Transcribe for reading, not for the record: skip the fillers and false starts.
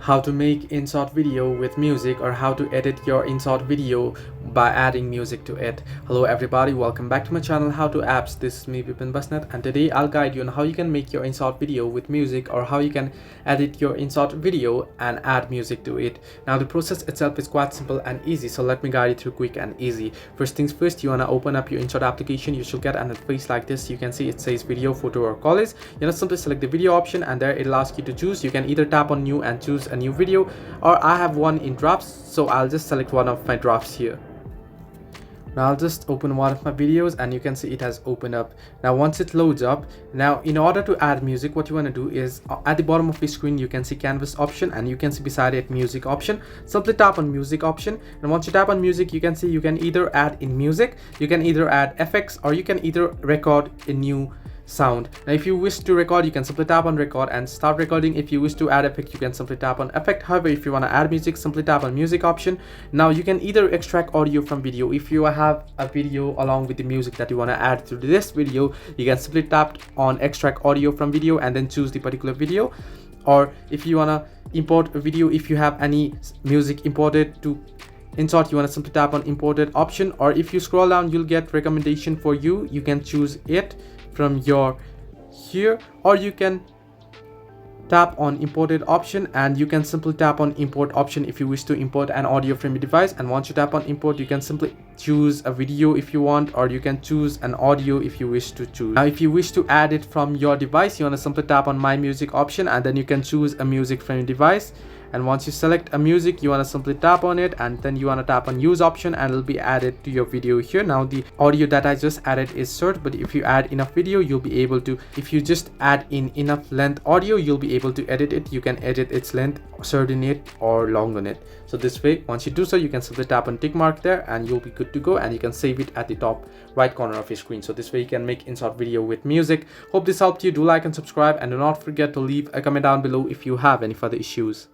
how to make InShot video with music, or how to edit your InShot video by adding music to it. Hello everybody, welcome back to my channel How to Apps. This is me Vipin Basnet, and today I'll guide you on how you can make your InShot video with music, or how you can edit your InShot video and add music to it. Now the process itself is quite simple and easy, so let me guide you through quick and easy. First things first, you want to open up your InShot application. You should get an interface like this. You can see it says video, photo or collage. You just simply select the video option, and there it'll ask you to choose. You can either tap on new and choose a new video, or I have one in drafts, so I'll just select one of my drafts here. Now I'll just open one of my videos, and you can see it has opened up. Now once it loads up, now in order to add music, what you want to do is at the bottom of the screen you can see canvas option, and you can see beside it music option. Simply tap on music option, and once you tap on music, you can see you can either add in music, you can either add effects, or you can either record a new sound. Now if you wish to record, you can simply tap on record and start recording. If you wish to add effect, you can simply tap on effect. However, if you want to add music, simply tap on music option. Now you can either extract audio from video. If you have a video along with the music that you want to add to this video, you can simply tap on extract audio from video and then choose the particular video. Or if you want to import a video, if you have any music imported to InShot, you want to simply tap on imported option. Or if you scroll down, you'll get recommendation for you. You can choose it from your here, or you can tap on imported option, and you can simply tap on import option if you wish to import an audio from your device. And once you tap on import, you can simply choose a video if you want, or you can choose an audio if you wish to choose. Now if you wish to add it from your device, you want to simply tap on my music option, and then you can choose a music from your device. And once you select a music, you want to simply tap on it, and then you want to tap on use option, and it'll be added to your video here. Now the audio that I just added is short, but if you add enough video, you'll be able to, if you just add in enough length audio, you'll be able to edit it. You can edit its length, shorten it or lengthen it. So this way, once you do so, you can simply tap on tick mark there, and you'll be good to go, and you can save it at the top right corner of your screen. So this way you can make InShot video with music. Hope this helped you. Do like and subscribe, and do not forget to leave a comment down below if you have any further issues.